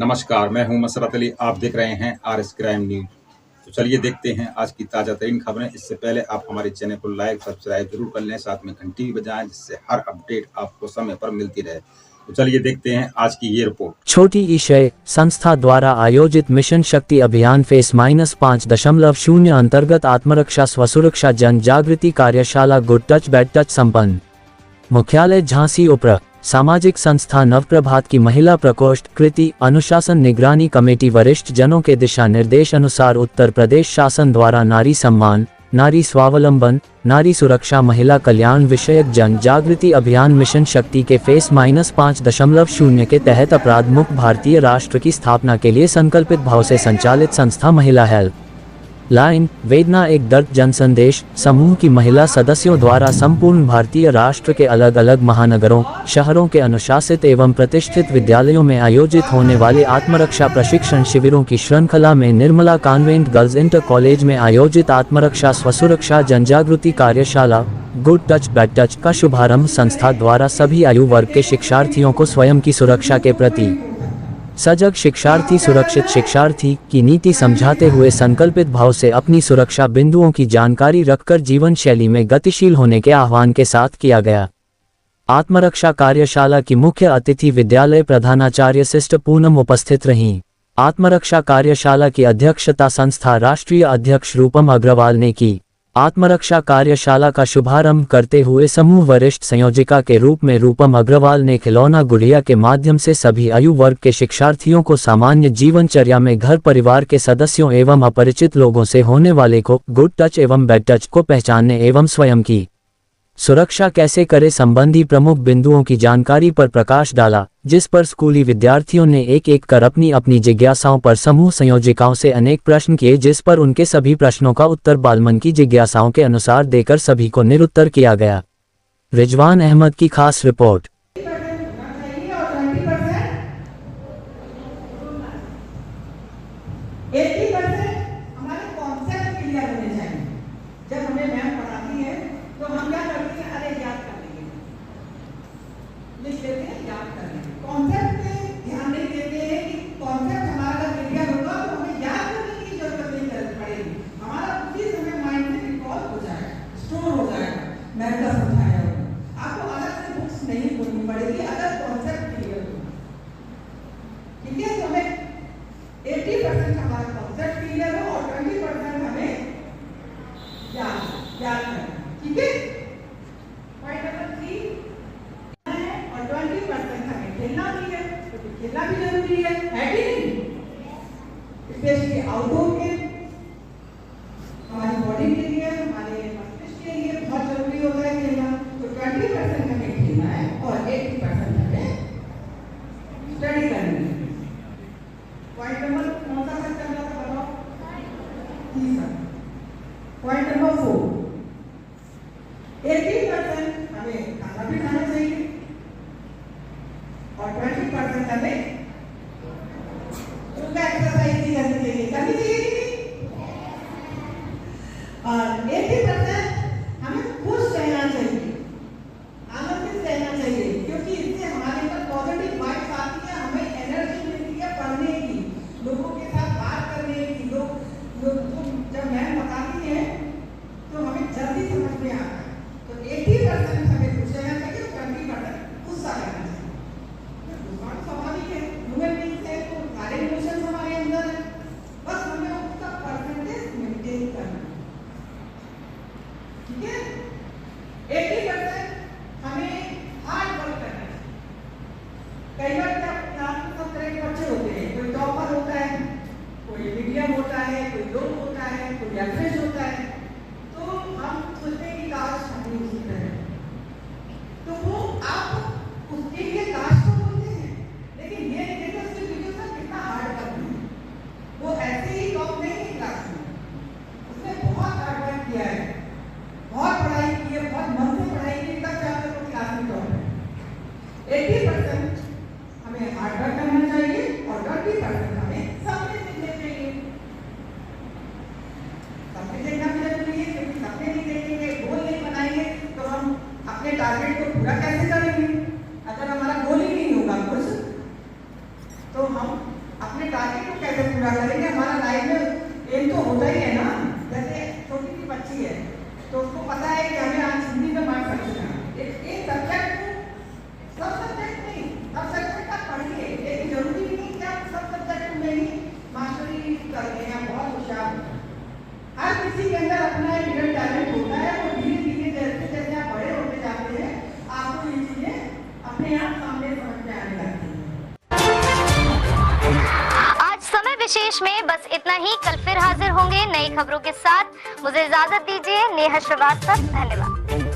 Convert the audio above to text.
नमस्कार, मैं हूं मसरत अली। आप देख रहे हैं आरएस क्राइम न्यूज। तो चलिए देखते हैं आज की ताज़ा तरीन खबरें। इससे पहले आप हमारे चैनल को लाइक सब्सक्राइब जरूर कर लें, साथ में घंटी भी बजाएं, जिससे हर अपडेट आपको समय पर मिलती रहे। तो चलिए देखते हैं आज की ये रिपोर्ट। छोटी ईशय संस्था द्वारा आयोजित मिशन शक्ति अभियान फेस -5.0 अंतर्गत आत्मरक्षा स्वसुरक्षा जन जागृति कार्यशाला गुड टच बैड टच संपन्न। मुख्यालय झांसी उप्र। सामाजिक संस्था नवप्रभात की महिला प्रकोष्ठ कृति अनुशासन निगरानी कमेटी वरिष्ठ जनों के दिशा निर्देश अनुसार उत्तर प्रदेश शासन द्वारा नारी सम्मान, नारी स्वावलंबन, नारी सुरक्षा, महिला कल्याण विषयक जन जागृति अभियान मिशन शक्ति के फेस -5.0 के तहत अपराध मुक्त भारतीय राष्ट्र की स्थापना के लिए संकल्पित भाव से संचालित संस्था महिला हेल्प लाइन वेदना एक दर्द जन संदेश समूह की महिला सदस्यों द्वारा संपूर्ण भारतीय राष्ट्र के अलग अलग महानगरों, शहरों के अनुशासित एवं प्रतिष्ठित विद्यालयों में आयोजित होने वाले आत्मरक्षा प्रशिक्षण शिविरों की श्रृंखला में Nirmala convent girls inter college में आयोजित आत्मरक्षा स्वसुरक्षा जनजागृति कार्यशाला गुड टच बैड टच का शुभारंभ संस्था द्वारा सभी आयु वर्ग के शिक्षार्थियों को स्वयं की सुरक्षा के प्रति सजग शिक्षार्थी सुरक्षित शिक्षार्थी की नीति समझाते हुए संकल्पित भाव से अपनी सुरक्षा बिंदुओं की जानकारी रखकर जीवन शैली में गतिशील होने के आह्वान के साथ किया गया। आत्मरक्षा कार्यशाला की मुख्य अतिथि विद्यालय प्रधानाचार्य सिस्टर पूनम उपस्थित रहीं। आत्मरक्षा कार्यशाला की अध्यक्षता संस्था राष्ट्रीय अध्यक्ष रूपम अग्रवाल ने की। आत्मरक्षा कार्यशाला का शुभारंभ करते हुए समूह वरिष्ठ संयोजिका के रूप में रूपम अग्रवाल ने खिलौना गुड़िया के माध्यम से सभी आयु वर्ग के शिक्षार्थियों को सामान्य जीवनचर्या में घर परिवार के सदस्यों एवं अपरिचित लोगों से होने वाले को गुड टच एवं बैड टच को पहचानने एवं स्वयं की सुरक्षा कैसे करें संबंधी प्रमुख बिंदुओं की जानकारी पर प्रकाश डाला, जिस पर स्कूली विद्यार्थियों ने एक एक कर अपनी अपनी जिज्ञासाओं पर समूह संयोजिकाओं से अनेक प्रश्न किए, जिस पर उनके सभी प्रश्नों का उत्तर बालमन की जिज्ञासाओं के अनुसार देकर सभी को निरुत्तर किया गया। रिजवान अहमद की खास रिपोर्ट। खेलना भी जरूरी है कि नहीं? स्पेशली आउटडोर के हमारी बॉडी के लिए, हमारे मस्तिष्क के लिए बहुत जरूरी होता है खेलना। तो 20% हमें खेलना है और 80% हमें स्टडी करनी है। पॉइंट नंबर कौन सा सेट करना था बताओ? तीसरा। पॉइंट नंबर 4, 80% हमें खाना भी खाना चाहिए और 20% हमें योगा एक्सरसाइज भी करनी चाहिए कि नहीं? और 80% हमें खुश रहना चाहिए, आनंदित रहना चाहिए, क्योंकि इससे हमारे ऊपर पॉजिटिव वाइब्स आती है, हमें एनर्जी मिलती है पढ़ने की, लोगों के साथ बात करने की। लोग जब मैम बताती है तो हमें जल्दी समझ में आता है। तो 80% हमें खुश रहना चाहिए, 20% गुस्सा रहना चाहिए। स्वाभाविक है, ह्यूमन बीइंग्स है, तो सारे इमोशंस हमारे अंदर है, बस हमें उसका परसेंटेज मेंटेन करना, ठीक है? 80% हमें हार्ड वर्क करना है। कई बार क्या क्लास में सब तरह के बच्चे होते हैं, कोई टॉपर होता है, कोई मीडियम होता है, कोई लो होता है, कोई एवरेज होता है। तो हम सोचते हैं कि काश हम भी उसी तरह, तो वो आप उसके लिए काश तो बोलते हैं, लेकिन ये देखो उसके वीडियो से कितना हार्ड करते हैं। वो ऐसे ही टॉप नहीं है क्लास में, उसने बहुत हार्ड वर्क किया है, बहुत पढ़ाई की है, बहुत मन से पढ़ाई की, तब जाकर वो क्लास में टॉप है। 80% हमें हार्ड वर्क करना चाहिए और 20% हमें सपने देखने चाहिए। सपने देखना भी जरूरी है, क्योंकि सपने नहीं देखेंगे, गोल नहीं बनाएंगे तो हम अपने टारगेट को पूरा कैसे करेंगे? अगर हमारा गोल ही नहीं होगा कुछ, तो हम पूरा करेंगे। हमारा लाइफ में एम तो होता ही है ना। जैसे छोटी सी बच्ची है तो उसको पता है कि हमें आज हिंदी में मार्क्स रखना है। एक सब्जेक्ट सब सब्जेक्ट नहीं, सब सब्जेक्ट आप पढ़िए, लेकिन जरूरी नहीं कि आप सब सब्जेक्ट में ही मास्टरी करते हैं। बहुत होशियार, हर किसी के अंदर अपना एक हिडन टैलेंट होता है। वो धीरे धीरे जैसे जैसे आप बड़े होते जाते हैं आपको ये चीजें अपने आप सामने समझ में आने लगती हैं। आज समय विशेष में बस इतना ही। कल फिर हाजिर होंगे नई खबरों के साथ। मुझे इजाजत दीजिए। नेहा श्रीवास्तव, धन्यवाद।